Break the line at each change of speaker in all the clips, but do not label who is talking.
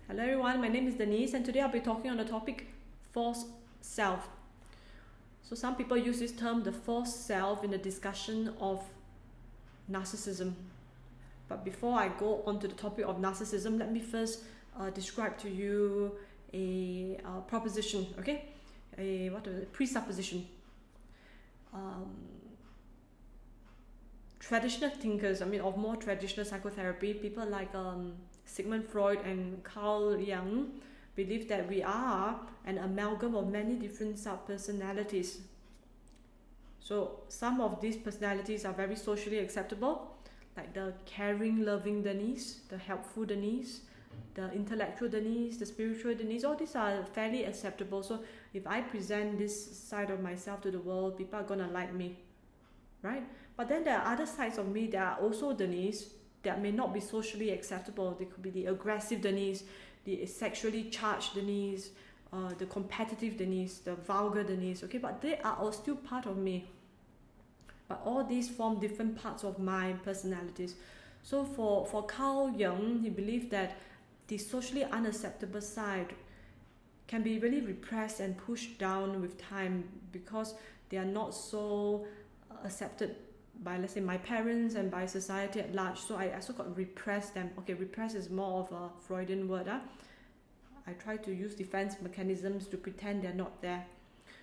Hello everyone, my name is Denise and today I'll be talking on the topic false self. So some people use this term, the false self, in the discussion of narcissism. But before I go on to the topic of narcissism, let me first describe to you a proposition, okay? A presupposition. Traditional thinkers, of more traditional psychotherapy, people like Sigmund Freud and Carl Jung believe that we are an amalgam of many different sub-personalities. So some of these personalities are very socially acceptable, like the caring, loving Denise, the helpful Denise, the intellectual Denise, the spiritual Denise. All these are fairly acceptable. So if I present this side of myself to the world, people are gonna like me, right? But then there are other sides of me that are also Denise that may not be socially acceptable. They could be the aggressive Denise, the sexually charged Denise, the competitive Denise, the vulgar Denise, okay? But they are all still part of me. But all these form different parts of my personalities. So for Carl Jung, he believed that the socially unacceptable side can be really repressed and pushed down with time because they are not so accepted by, let's say, my parents and by society at large. So I also got repressed them. Okay, repress is more of a Freudian word. I try to use defense mechanisms to pretend they're not there.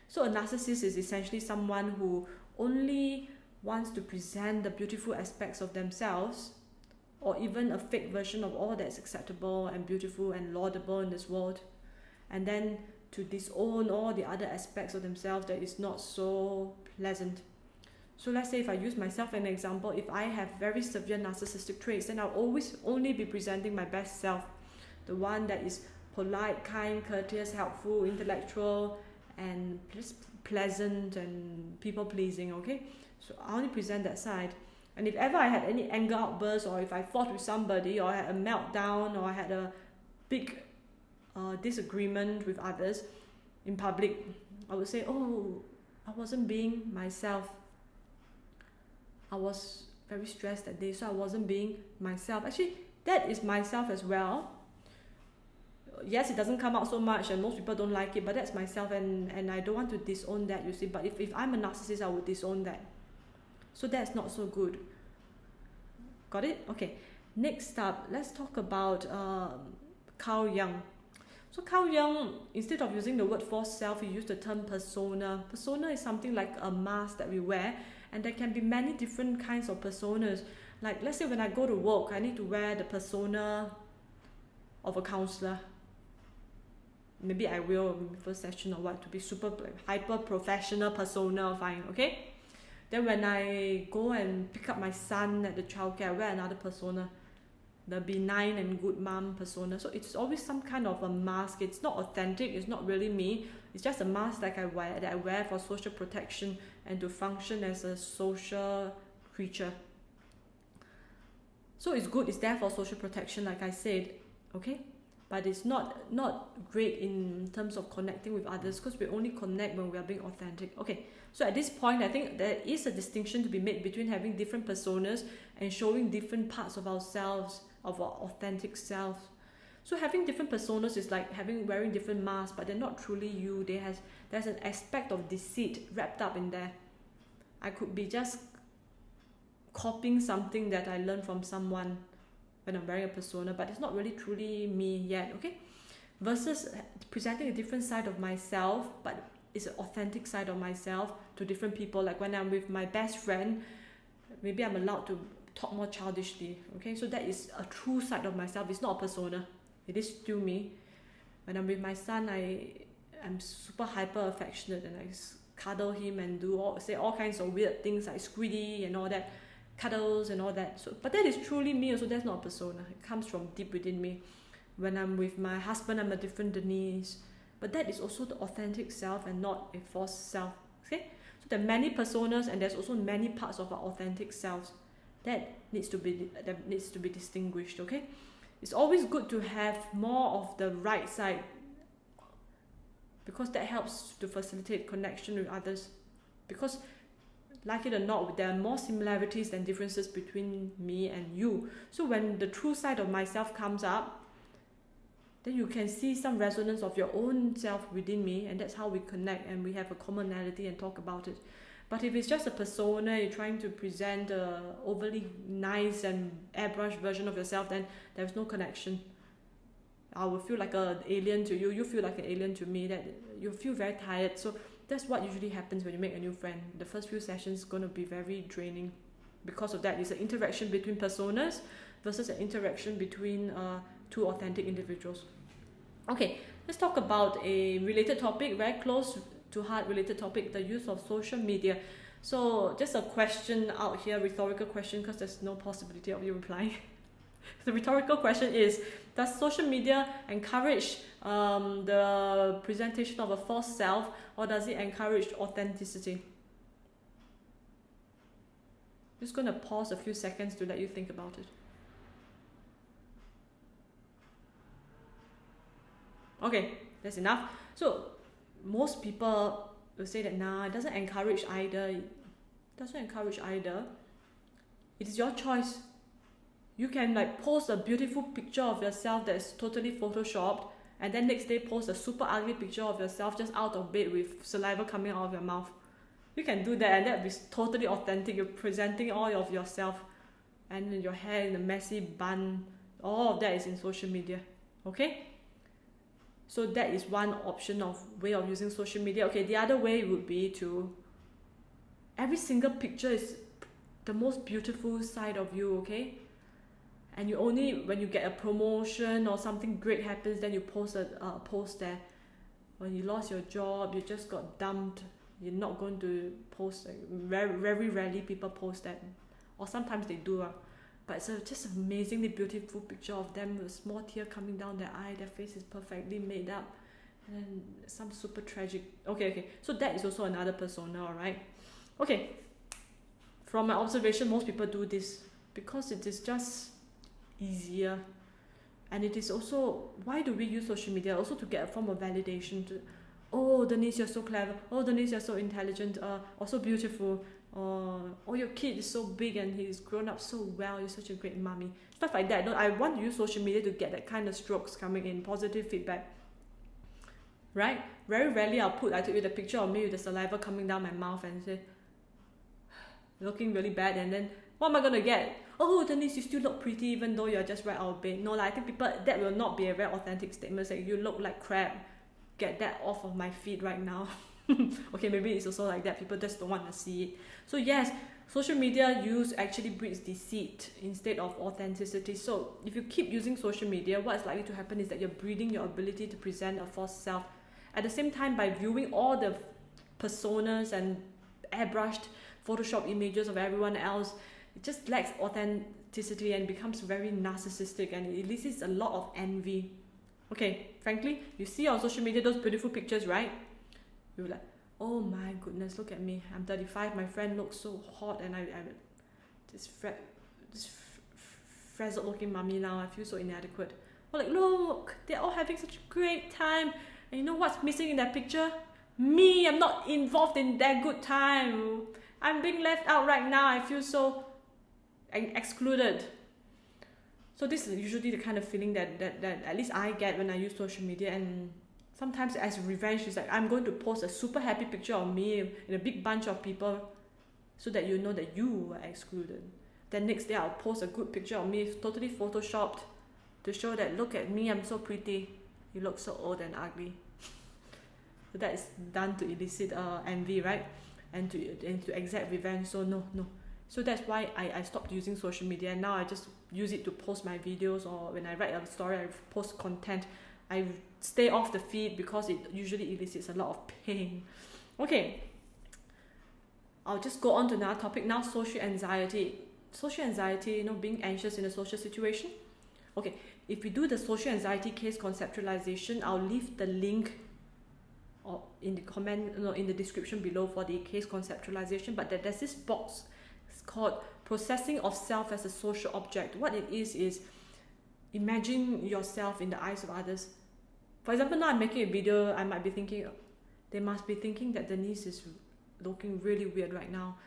So a narcissist is essentially someone who only wants to present the beautiful aspects of themselves, or even a fake version of all that's acceptable and beautiful and laudable in this world, and then to disown all the other aspects of themselves that is not so pleasant. So let's say if I use myself as an example, if I have very severe narcissistic traits, then I'll always only be presenting my best self, the one that is polite, kind, courteous, helpful, intellectual, and just pleasant and people-pleasing, okay? So I only present that side. And if ever I had any anger outbursts, or if I fought with somebody, or I had a meltdown, or I had a big disagreement with others in public, I would say, oh, I wasn't being myself. I was very stressed that day, so I wasn't being myself. Actually, that is myself as well. Yes, it doesn't come out so much and most people don't like it, but that's myself, and I don't want to disown that, you see. But if I'm a narcissist, I would disown that. So that's not so good. Got it? Okay. Next up, let's talk about Carl Jung. So Carl Jung, instead of using the word false self, he used the term persona. Persona is something like a mask that we wear, and there can be many different kinds of personas. Like, let's say when I go to work, I need to wear the persona of a counselor. Maybe I will in the first session or what, to be super hyper professional persona, fine, okay? Then when I go and pick up my son at the childcare, I wear another persona, the benign and good mom persona. So it's always some kind of a mask. It's not authentic, it's not really me. It's just a mask that I wear for social protection and to function as a social creature. So it's good, it's there for social protection, like I said, okay? But it's not great in terms of connecting with others, because we only connect when we are being authentic. Okay, so at this point, I think there is a distinction to be made between having different personas and showing different parts of ourselves, of our authentic selves. So having different personas is like wearing different masks, but they're not truly you. There's an aspect of deceit wrapped up in there. I could be just copying something that I learned from someone when I'm wearing a persona, but it's not really truly me yet, okay? Versus presenting a different side of myself, but it's an authentic side of myself to different people. Like when I'm with my best friend, maybe I'm allowed to talk more childishly, okay? So that is a true side of myself. It's not a persona. It is still me. When I'm with my son, I'm super hyper affectionate and I cuddle him and say all kinds of weird things like squiddy and all that, cuddles and all that. So, but that is truly me also. That's not a persona. It comes from deep within me. When I'm with my husband, I'm a different Denise. But that is also the authentic self and not a false self. Okay? So there are many personas and there's also many parts of our authentic selves. That needs to be distinguished, okay? It's always good to have more of the right side, because that helps to facilitate connection with others. Because like it or not, there are more similarities than differences between me and you. So when the true side of myself comes up, then you can see some resonance of your own self within me, and that's how we connect and we have a commonality and talk about it. But if it's just a persona, you're trying to present a overly nice and airbrushed version of yourself, then there's no connection. I will feel like an alien to you, you feel like an alien to me, that you feel very tired. So that's what usually happens when you make a new friend. The first few sessions is going to be very draining. Because of that, it's an interaction between personas versus an interaction between two authentic individuals. Okay, let's talk about a related topic, very close to heart related topic, the use of social media. So just a question out here, rhetorical question, because there's no possibility of you replying. The rhetorical question is, does social media encourage the presentation of a false self, or does it encourage authenticity? Just going to pause a few seconds to let you think about it. Okay, that's enough. So most people will say that nah, it doesn't encourage either. It doesn't encourage either. It is your choice. You can like post a beautiful picture of yourself that's totally photoshopped, and then next day post a super ugly picture of yourself just out of bed with saliva coming out of your mouth. You can do that, and that is totally authentic. You're presenting all of yourself, and your hair in a messy bun. All of that is in social media. Okay? So that is one option of way of using social media. Okay, the other way would be to, every single picture is the most beautiful side of you, okay? And you only, when you get a promotion or something great happens, then you post a post there. When you lost your job, you just got dumped, you're not going to post. Very, very rarely people post that, or sometimes they do. But it's just an amazingly beautiful picture of them with a small tear coming down their eye. Their face is perfectly made up, and then some super tragic. Okay. So that is also another persona, alright? Okay. From my observation, most people do this because it is just easier, and it is also, why do we use social media? Also to get a form of validation. To, oh Denise, you're so clever. Oh Denise, you're so intelligent. Or so beautiful. Oh, your kid is so big and he's grown up so well. You're such a great mommy. Stuff like that. I want to use social media to get that kind of strokes coming in, positive feedback. Right? Very rarely I took you the picture of me with the saliva coming down my mouth and say, looking really bad, and then what am I gonna get? Oh Denise, you still look pretty even though you're just right out of bed. No, I think people, that will not be a very authentic statement. Like, you look like crap. Get that off of my feed right now. Okay, maybe it's also like that. People just don't want to see it. So yes, social media use actually breeds deceit instead of authenticity. So if you keep using social media, what's likely to happen is that you're breeding your ability to present a false self. At the same time, by viewing all the personas and airbrushed Photoshop images of everyone else, it just lacks authenticity and becomes very narcissistic, and it elicits a lot of envy. Okay, frankly, you see on social media those beautiful pictures, right? You're like, oh my goodness, look at me. I'm 35, my friend looks so hot, and I'm this frazzled looking mummy now. I feel so inadequate. Or like, look, they're all having such a great time. And you know what's missing in that picture? Me, I'm not involved in that good time. I'm being left out right now. I feel so excluded. So this is usually the kind of feeling that at least I get when I use social media. And sometimes as revenge, it's like, I'm going to post a super happy picture of me in a big bunch of people so that you know that you were excluded. Then next day I'll post a good picture of me totally photoshopped to show that, look at me, I'm so pretty. You look so old and ugly. So that is done to elicit envy, right? And to exact revenge. So no. So that's why I stopped using social media, and now I just use it to post my videos, or when I write a story, I post content. I stay off the feed because it usually elicits a lot of pain. Okay, I'll just go on to another topic now, social anxiety. Social anxiety, being anxious in a social situation. Okay, if we do the social anxiety case conceptualization, I'll leave the link or in the comment, in the description below for the case conceptualization. But there's this box, it's called processing of self as a social object. What it is imagine yourself in the eyes of others. For example, now I'm making a video, I might be thinking, they must be thinking that Denise is looking really weird right now.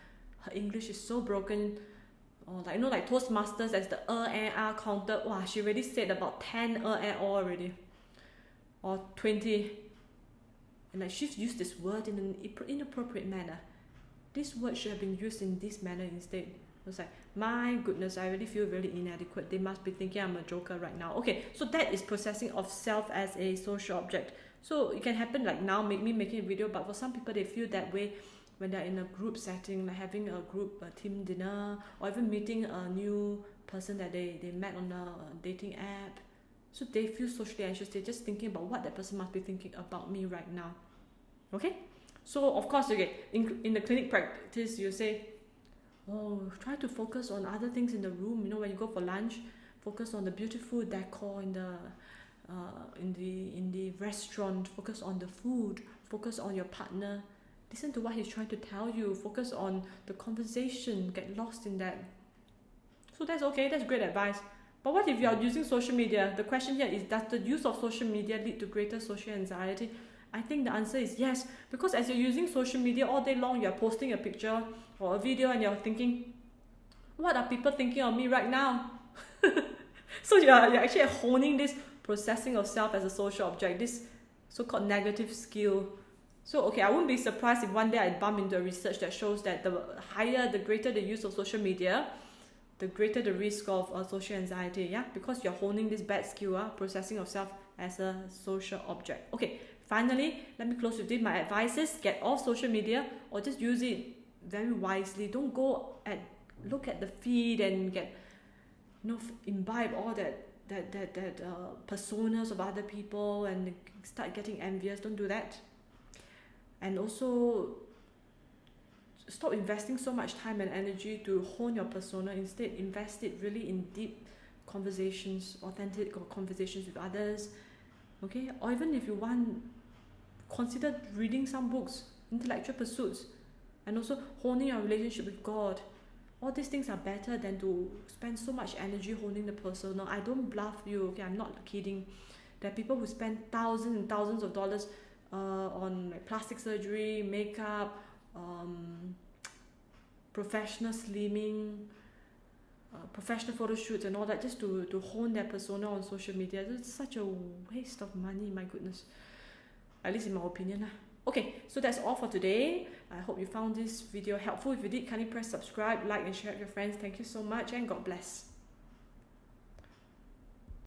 Her English is so broken. Or like Toastmasters, as the counter, wow, she already said about 10 already. or 20. And like, she's used this word in an inappropriate manner. This word should have been used in this manner instead. It's like, my goodness, I really feel really inadequate. They must be thinking I'm a joker right now. Okay, so that is processing of self as a social object. So it can happen like now, me making a video, but for some people, they feel that way when they're in a group setting, like having a team dinner, or even meeting a new person that they met on a dating app. So they feel socially anxious. They're just thinking about what that person must be thinking about me right now. Okay? So, of course, okay, in the clinic practice, you say, oh, try to focus on other things in the room. You know, when you go for lunch, focus on the beautiful decor in the restaurant. Focus on the food. Focus on your partner. Listen to what he's trying to tell you. Focus on the conversation. Get lost in that. So that's okay. That's great advice. But what if you are using social media? The question here is, does the use of social media lead to greater social anxiety? I think the answer is yes, because as you're using social media all day long, you're posting a picture or a video and you're thinking, what are people thinking of me right now? So you're actually honing this processing of self as a social object, this so-called negative skill. So, okay, I wouldn't be surprised if one day I bump into a research that shows that the greater the use of social media, the greater the risk of social anxiety, yeah? Because you're honing this bad skill, processing of self as a social object. Okay, finally, let me close with this. My advice is get off social media or just use it very wisely. Don't go and look at the feed and get, imbibe all that personas of other people and start getting envious. Don't do that. And also, stop investing so much time and energy to hone your persona. Instead, invest it really in deep conversations, authentic conversations with others. Okay, or even if you want, consider reading some books, intellectual pursuits, and also honing your relationship with God. All these things are better than to spend so much energy honing the persona. I don't bluff you, okay, I'm not kidding. There are people who spend thousands and thousands of dollars on like plastic surgery, makeup, professional slimming, professional photo shoots and all that, just to hone their persona on social media. It's such a waste of money, my goodness, at least in my opinion. Okay, so that's all for today. I hope you found this video helpful. If you did, kindly press subscribe, like and share with your friends. Thank you so much and God bless.